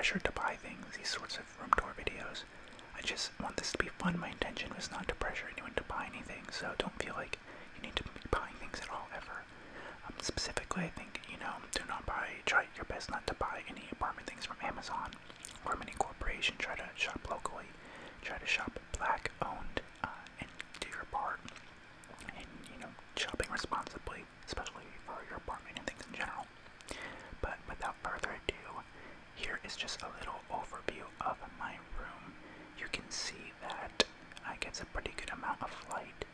pressured to buy things, these sorts of room tour videos. I just want this to be fun. My intention was not to pressure anyone to buy anything, so don't feel like you need to be buying things at all, ever. Specifically, I think, try your best not to buy any apartment things from Amazon or any corporation. Try to shop locally, try to shop black-owned, and do your part in, shopping responsibly, especially for your apartment and things in general. But without further ado, here is just a little overview of my room. You can see that I get a pretty good amount of light,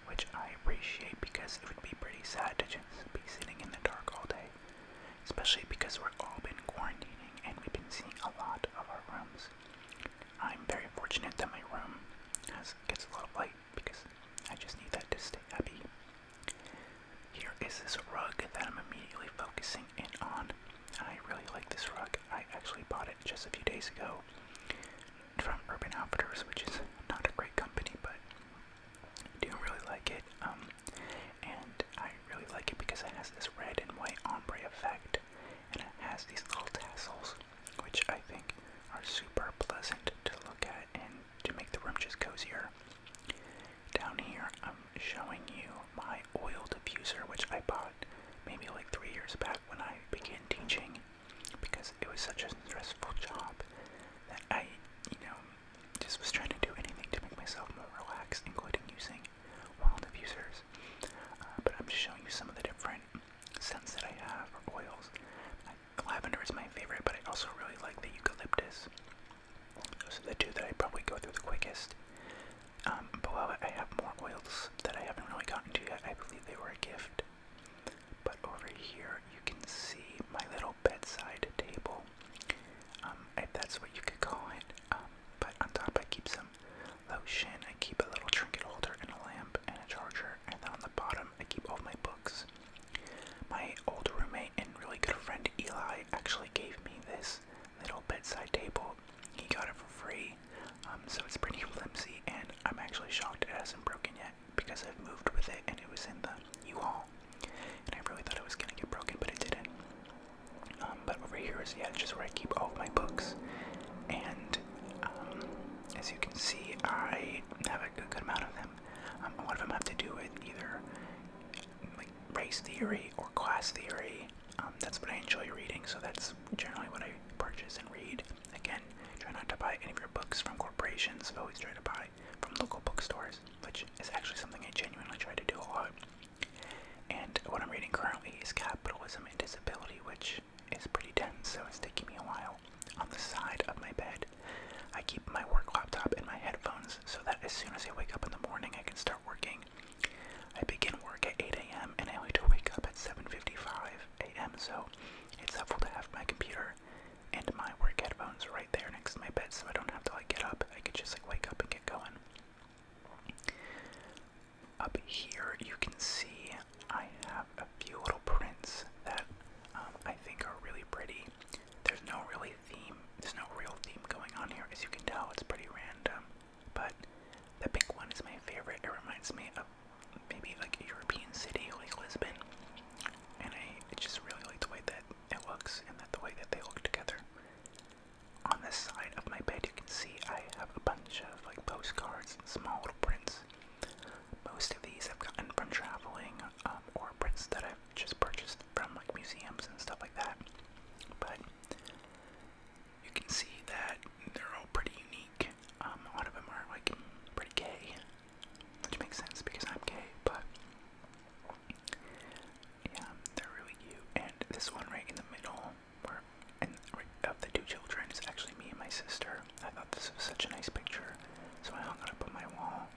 which I appreciate because it would be pretty sad to just be sitting in the dark all day, especially because we've all been quarantining and we've been seeing a lot of our rooms. I'm very fortunate that my room gets a lot of light because I just need that to stay happy. Here is this rug that I'm immediately focusing in on. I really like this rug. I actually bought it just a few days ago from Urban Outfitters, which is not a great company, but I do really like it. And I really like it because it has this red and white ombre effect, and it has these little tassels, which I think are super pleasant to look at and to make the room just cozier. Down here, I'm showing you my oil diffuser, which I bought maybe like 3 years back when I began teaching, because it was such a stressful job that I, just was trying to do anything to make myself more relaxed, including using oil diffusers. But I'm just showing you some of the different scents that I have, or oils. Lavender is my favorite, but I also really like the eucalyptus. Those are the two that I probably go through the quickest. Below it, I have more oils that I haven't really gotten to yet. I believe they were a gift. But over here, you can see my little bedside table, if that's what you could call it. But on top, I keep some lotion, I keep a little trinket holder and a lamp and a charger, and then on the bottom, I keep all my books. My old roommate and really good friend Eli actually gave me this little bedside table. He got it for free, so it's pretty flimsy, and I'm actually shocked it hasn't broken yet, because I've moved with it and it was in the U-Haul, and I really thought it was gonna get broken, but it didn't. But over here is, just where I keep all of my books, and as you can see, I have a good amount of them. A lot of them have to do with either like race theory or class theory. That's what I enjoy reading, so that's generally what I purchase and read. Again, try not to buy any of your books from corporations. Always try to buy from local bookstores, which is actually something I genuinely try to do a lot. And what I'm reading currently is Capitalism and Disability, which is pretty dense, so it's taking me a while. On the side of my bed, I keep my work laptop and my headphones so that as soon as I wake up in the morning, I can start working. I begin work at 8 a.m. and I like to wake up at 7:55 a.m., so it's helpful to have my computer and my work headphones right there next to my bed, so I don't have to get up. I could just wake up and get going. Up here, you can see I have a few little prints that I think are really pretty. There's no real theme going on here. As you can tell, it's pretty random, but the pink one is my favorite. It reminds me of maybe a European city like Lisbon, and I just really like the way that it looks and the way that they look together. On this side of my bed, you can see I have a bunch of postcards and small little prints. Most of these I've gotten from traveling, or prints that I've just purchased from museums and stuff like that. But you can see that they're all pretty unique. A lot of them are pretty gay, which makes sense because I'm gay. But yeah, they're really cute. And this one right in the middle, of the two children, is actually me and my sister. I thought this was such a nice picture, so I hung it up on my wall.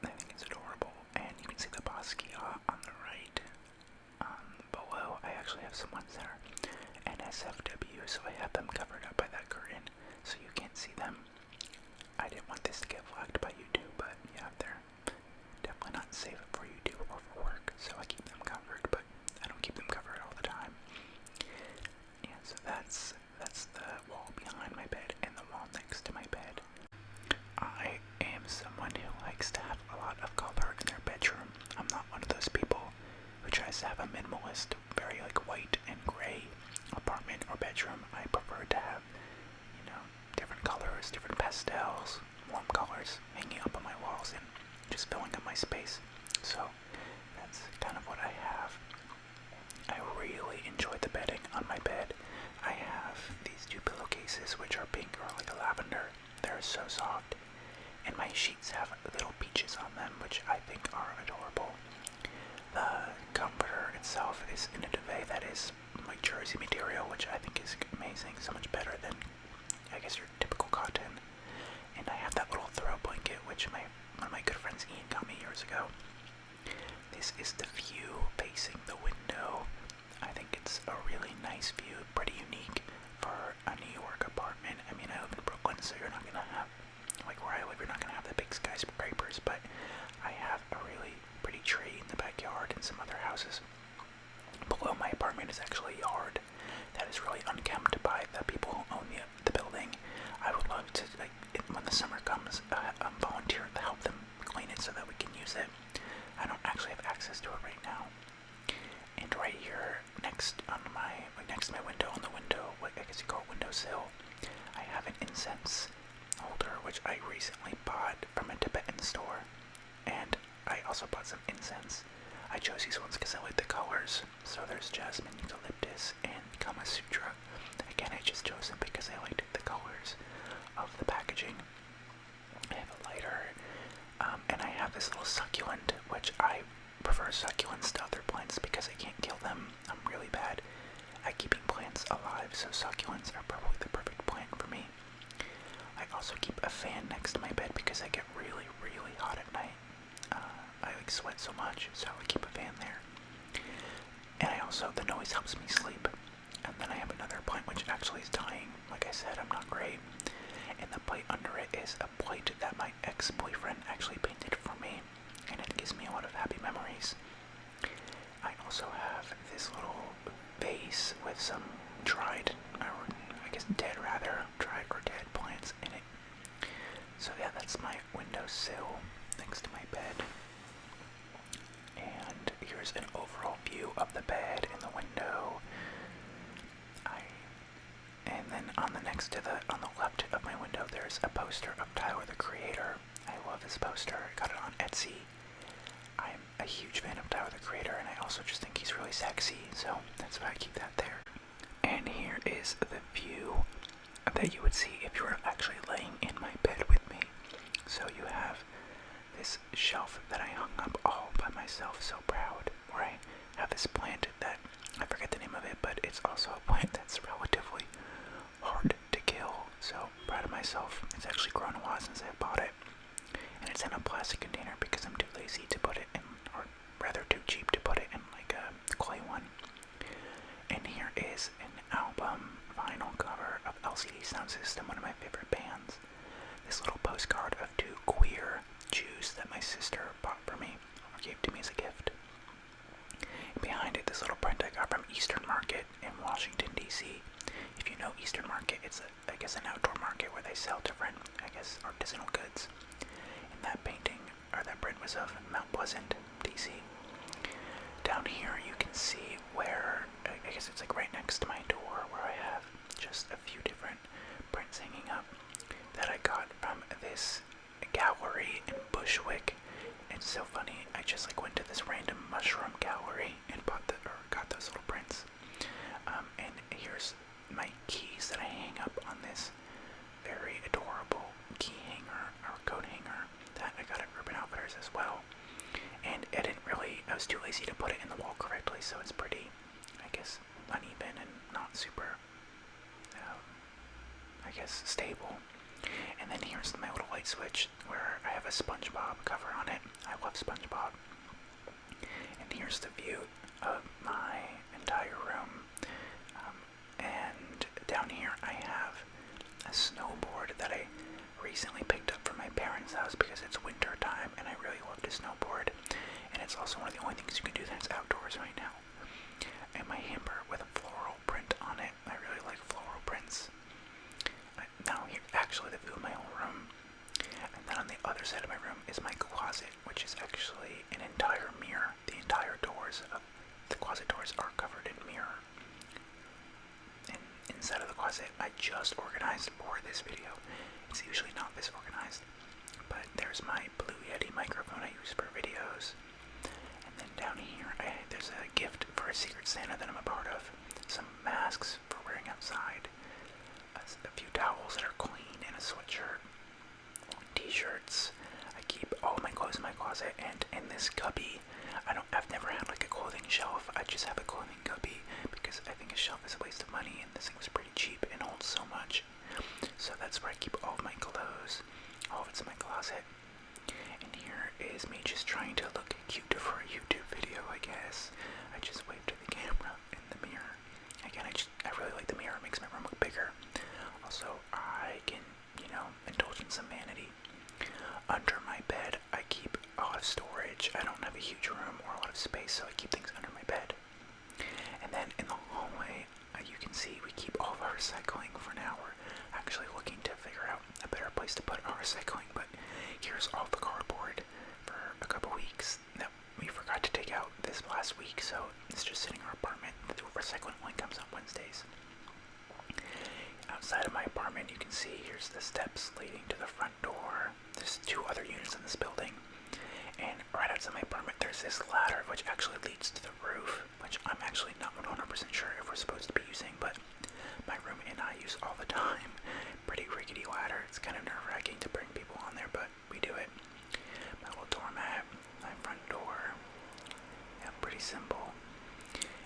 I think it's adorable, and you can see the Basquiat on the right. Below, I actually have some ones that are NSFW, so I have them covered up by that curtain, so you can't see them. I didn't want this to get flagged by YouTube, but yeah, they're definitely not safe for YouTube or for work, so I keep them covered, but I don't keep them covered all the time. Yeah, so that's the wall behind my bed and the wall next to my bed. I am someone who likes to have a lot of color in their bedroom. I'm not one of those people who tries to have a minimalist, very white and gray apartment or bedroom. I prefer to nice different pastels, warm colors hanging up on my walls and just filling up my space. So that's kind of what I have. I really enjoy the bedding on my bed. I have these two pillowcases which are pink or like a lavender. They're so soft. And my sheets have little peaches on them, which I think are adorable. The comforter itself is in a duvet that is like jersey material, which I think is amazing, so much better than, I guess, your typical cotton. And I have that little throw blanket, which one of my good friends Ian got me years ago. This is the view facing the window. I think it's a really nice view, pretty unique for a New York apartment. I mean, I live in Brooklyn, so you're not gonna have, like where I live, you're not gonna have the big skyscrapers, but I have a really pretty tree in the backyard and some other houses. Below my apartment is actually a yard that is really unkempt by the people who own the building. I would love to, like, when the summer comes, volunteer to help them clean it so that we can use it. I don't actually have access to it right now. And right here, next to my window, on the window, what I guess you call it windowsill, I have an incense holder, which I recently bought from a Tibetan store. And I also bought some incense. I chose these ones because I like the colors. So there's jasmine, eucalyptus, and Kama Sutra. Again, I just chose them because I liked the colors of the packaging. I have a lighter, and I have this little succulent, which I prefer succulents to other plants because I can't kill them. I'm really bad at keeping plants alive, so succulents are probably the perfect plant for me. I also keep a fan next to my bed because I get really, really hot at night. I like sweat so much, so I keep a fan there. And the noise helps me sleep. And then I have another plant which actually is dying. Like I said, I'm not great. And the plate under it is a plate that my ex-boyfriend actually painted for me. And it gives me a lot of happy memories. I also have this little vase with some dried, or I guess dried or dead plants in it. So yeah, that's my windowsill next to my bed. And here's an overall view of the bed and the window. And then on the left of my window, there's a poster of Tyler, the Creator. I love this poster. I got it on Etsy. I'm a huge fan of Tyler, the Creator, and I also just think he's really sexy, so that's why I keep that there. And here is the view that you would see if you were actually laying in my bed with me. So you have this shelf that I hung up all by myself, so proud, where I have this plant that, I forget the name of it, but it's also a plant that's relatively hard to kill, so proud of myself. It's actually grown a while since I bought it, and it's in a plastic container because I'm too lazy to put it in, or rather too cheap to put it in like a clay one. And here is an album vinyl cover of LCD Sound System, one of my favorite bands. This little postcard of two queer Jews that my sister bought for me, or gave to me as a gift. And behind it, this little print I got from Eastern Market in Washington, D.C. If you know Eastern Market, it's I guess an outdoor market where they sell different, artisanal goods. And that painting, or that print, was of Mount Pleasant, D.C. Down here you can see where, I guess it's like right next to my door, where I have just a few different prints hanging up that I got from this gallery in Bushwick. It's so funny, I just went to this random mushroom gallery and got those little prints. And here's my keys that I hang up on this very adorable key hanger, or coat hanger, that I got at Urban Outfitters as well. And I was too lazy to put it in the wall correctly, so it's pretty, uneven and not super, stable. And then here's my little light switch where I have a SpongeBob cover on it. I love SpongeBob. And here's the view of my entire room. And down here I have a snowboard that I recently picked up from my parents' house because it's winter time and I really love to snowboard. And it's also one of the only things you can do that's outdoors right now. And my hamper with a floral print on it. I really like floral prints. Now here, actually the view of my whole room. And then on the other side of my room is my closet, which is actually an entire mirror. The entire doors of the closet doors are covered in mirror. And inside of the closet closet I just organized for this video. It's usually not this organized. But there's my Blue Yeti microphone I use for videos. And then down here, there's a gift for a Secret Santa that I'm a part of. Some masks for wearing outside. A few towels that are clean and a sweatshirt. T-shirts. I keep all of my clothes in my closet, and in this cubby, I've never had like a clothing shelf. I just have a clothing cubby because I think a shelf is a waste of money, and this thing was pretty cheap and holds so much. So that's where I keep all of my clothes. All of it's in my closet. And here is me just trying to look cute for a YouTube video, I guess. I just waved to the camera in the mirror. Again, I really like the mirror. It makes my room look bigger. Also, I can, indulge in some vanity. Under my bed, I keep a lot of storage. I don't have a huge room or a lot of space, so I keep things under my bed. And then in the hallway, you can see we keep all of our recycling. For now, we're actually looking to figure out a better place to put our recycling, but here's all the cardboard for a couple weeks that we forgot to take out this last week, so it's just sitting in our apartment. The recycling only comes on Wednesdays. Outside of my apartment, you can see here's the steps leading to the front door. There's 2 other units in this building. And right outside my apartment, there's this ladder which actually leads to the roof, which I'm actually not 100% sure if we're supposed to be using, but my roommate and I use all the time. Pretty rickety ladder. It's kind of nerve-wracking to bring people on there, but we do it. My little doormat, my front door. Yeah, pretty simple.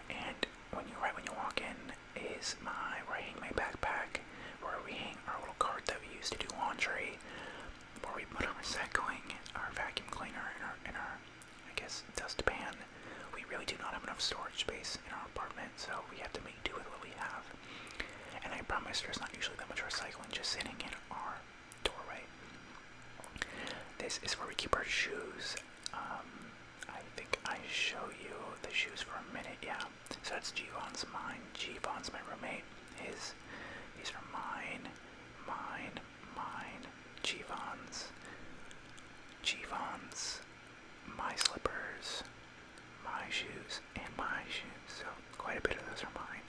And when you walk in is where I hang my backpack, where we hang our little cart that we use to do laundry, where we put our recycling, our vacuum cleaner, and our I guess dustpan. We really do not have enough storage space in our apartment, so we have to make do with what we have. And I promise there's not usually that much recycling just sitting in our doorway. This is where we keep our shoes. I think I show you the shoes for a minute, yeah. So that's Givon's, mine. Givon's my roommate. These are mine. Givon's, my slippers, my shoes, and my shoes. So quite a bit of those are mine.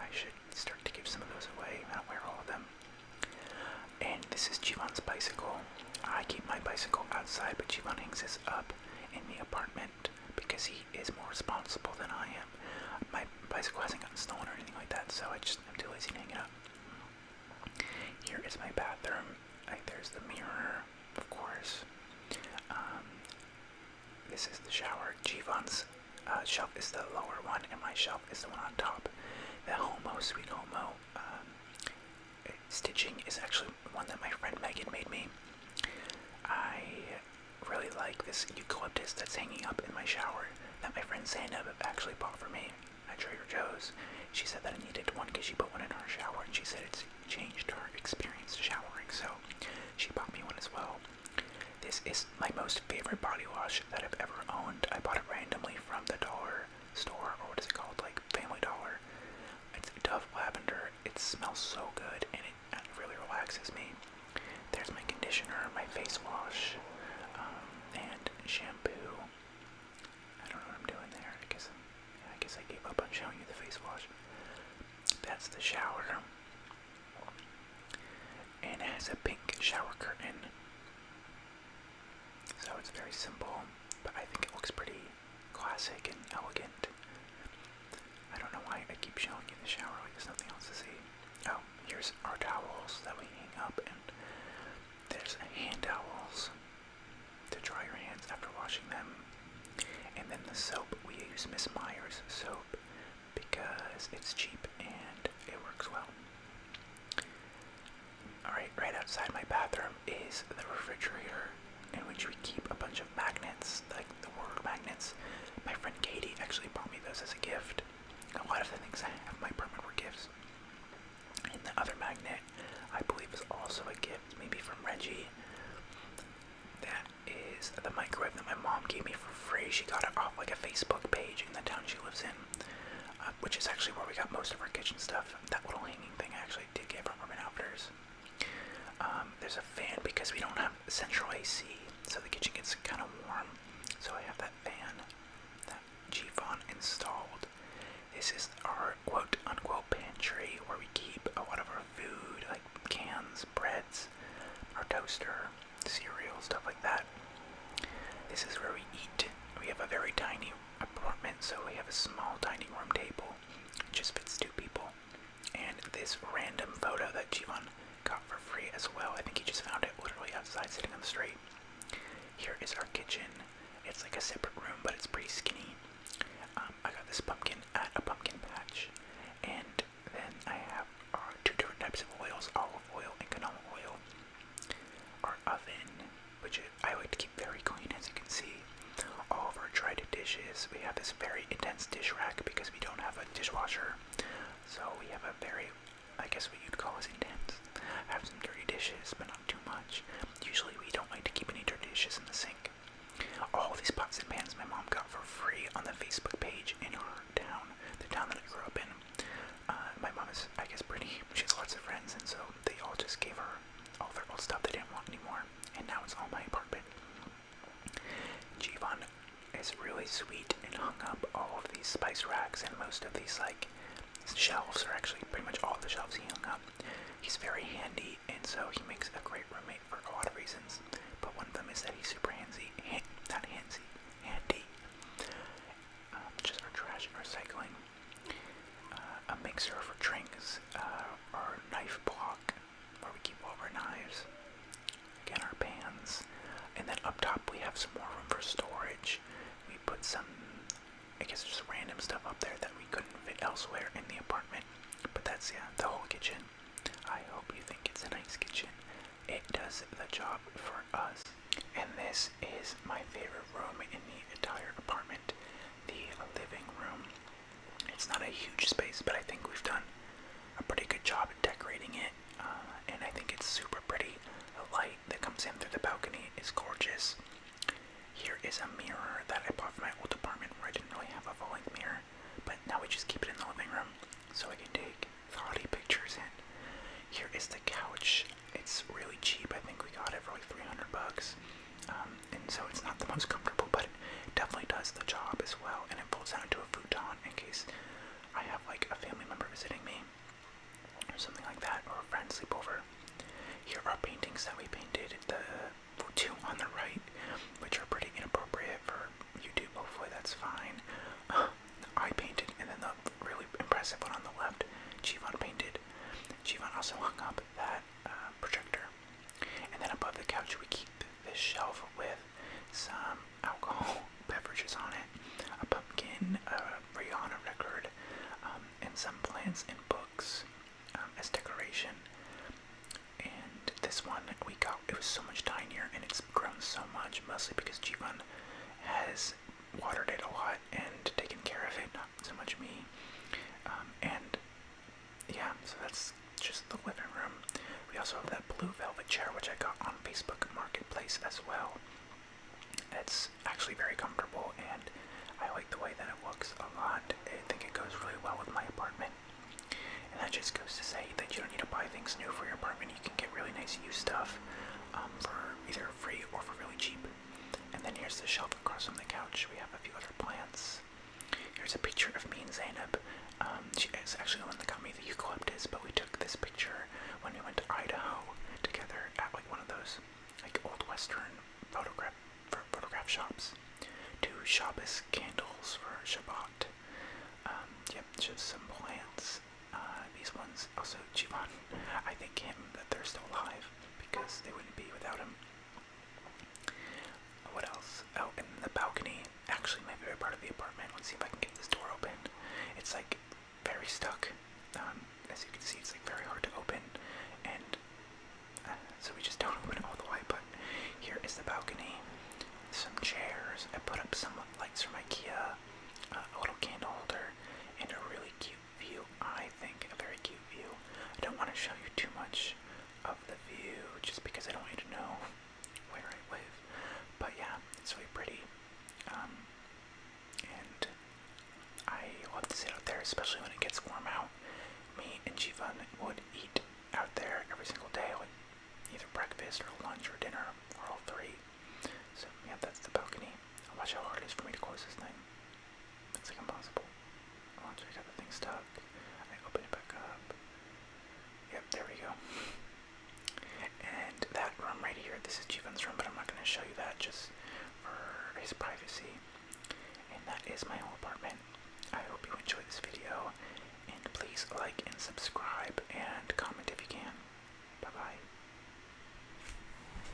I should start to give some of those away. I don't wear all of them. And this is Givon's bicycle. I keep my bicycle outside, but Givon hangs his up in the apartment because he is more responsible than I am. My bicycle hasn't gotten stolen or anything like that, so I'm too lazy to hang it up. Here is my bathroom. There's the mirror, of course. This is the shower. Givon's shelf is the lower one, and my shelf is the one on top. The Sweet Homo stitching is actually one that my friend Megan made me. I really like this eucalyptus that's hanging up in my shower that my friend Zainab actually bought for me at Trader Joe's. She said that I needed one because she put one in her shower, and she said it's changed her experience showering, so she bought me one as well. This is my most favorite body wash that I've ever owned. I bought it randomly from the dollar store, or what is it called, like Family Dollar. It's Dove Lavender. It smells so good, and it really relaxes me. There's my conditioner, my face wash, and shampoo. I don't know what I'm doing there. I guess I gave up on showing you the face wash. That's the shower. And it has a pink shower curtain. So it's very simple, but I think it looks pretty classic and elegant. I don't know why I keep showing you the shower like there's nothing else to see. Oh, here's our towels that we hang up, and there's hand towels to dry your hands after washing them. And then the soap, we use Miss Meyer's soap because it's cheap and it works well. Alright, right outside my bathroom is the refrigerator, in which we keep a bunch of magnets, like the word magnets. My friend Katie actually bought me those as a gift. A lot of the things I have in my apartment were gifts. And the other magnet, I believe, is also a gift, maybe from Reggie. That is the microwave that my mom gave me for free. She got it off like a Facebook page in the town she lives in, which is actually where we got most of our kitchen stuff. That little hanging thing I actually did get from Urban Outfitters. There's a fan because we don't have central AC, so the kitchen gets kind of warm. So I have that fan that Givon installed. This is our quote-unquote pantry where we keep a lot of our this random photo that Jivan got for free as well. I think he just found it literally outside sitting on the street. Here is our kitchen. It's like a separate room, but it's pretty skinny. I got this pumpkin at a pumpkin patch. And then I have two different types of oils, olive oil and canola oil. Our oven, which I like to keep very clean, as you can see. All of our dried dishes. We have this very intense dish rack because we don't have a dishwasher. So we have a very, I guess what you'd call as intense. I have some dirty dishes, but not too much. Usually we don't like to keep any dirty dishes in the sink. All these pots and pans my mom got for free on the Facebook page in our town, the town that I grew up in. My mom is, I guess, pretty. She has lots of friends, and so they all just gave her all their old stuff they didn't want anymore, and now it's all my apartment. Jivan is really sweet and hung up all of these spice racks and most of these like shelves, or actually pretty much all of the shelves he hung up. He's very handy, and so he makes a great roommate for a lot of reasons, but one of them is that he's super handy. Just our trash and recycling. A mixer for drinks, our knife block where we keep all of our knives, again our pans, and then up top we have some more room for storage. We put some, I guess, just random stuff up there that we couldn't fit elsewhere in the apartment, but that's, yeah, the whole kitchen. I hope you think it's a nice kitchen. It does the job for us. And this is my favorite room in the entire apartment, the living room. It's not a huge space, but I think we've done a pretty good job at decorating it, and I think it's super pretty. The light that comes in through the balcony is gorgeous. Here is a mirror that I bought from my old apartment where I didn't really have a full-length mirror, but now we just keep it in the living room so I can take thoughty pictures in. Here is the couch. It's really cheap. I think we got it for like $300, and so it's not the most comfortable, but it definitely does the job as well, and it folds out into a futon in case I have like a family member visiting me or something like that, or a friend sleepover. Here are paintings that we painted, the two on the right, which are pretty inappropriate for YouTube. Hopefully that's fine. I painted, and then the really impressive one on the left, Jivan painted. Jivan also hung up that projector. And then above the couch we keep this shelf with some alcohol beverages on it, a pumpkin, a Rihanna record, and some plants and books as decoration. And this one we got, it was so much tinier, and it's grown so much, mostly because Jivan has watered it a lot and taken care of it, not so much me. And yeah, so that's just the living room. We also have that blue velvet chair, which I got on Facebook Marketplace as well. It's actually very comfortable, and I like the way that it looks a lot. I think it goes really well with my apartment. And that just goes to say that you don't need to buy things new for your apartment. You can get really nice used stuff for either free or for really cheap. And then here's the shelf across from the couch. We have a few other plants. Here's a picture of me and Zainab. She is actually the one that got me the eucalyptus, but we took this picture when we went to Idaho together at like one of those like old western photograph shops. 2 Shabbos candles for Shabbat. Yep, just some plants. These ones, also Jivan, I thank him that they're still alive because they wouldn't be without him. What else? Oh, and the balcony, actually my favorite part of the apartment. Let's see if I can get this door open. It's like very stuck. As you can see, it's like very hard to open, and so we just don't open it all the way. But here is the balcony. Some chairs. I put up some lights from IKEA, a little candle holder, and a really cute view. I think a very cute view. I don't want to show you too much of the view, just because I don't want you to know where I live. But yeah, it's really pretty. And I love to sit out there, especially when it gets warm out. Me and Jivan would eat out there every single day, like either breakfast or lunch or dinner, or all three. So yeah, that's the balcony. Watch how hard it is for me to close this thing. It's like impossible. Watch, I got the thing stuck. I open it back up. Yep, there we go. And that room right here, this is Jivan's room, but I'm not going to show you that just for his privacy. And that is my whole apartment. I hope you enjoyed this video, and please like and subscribe.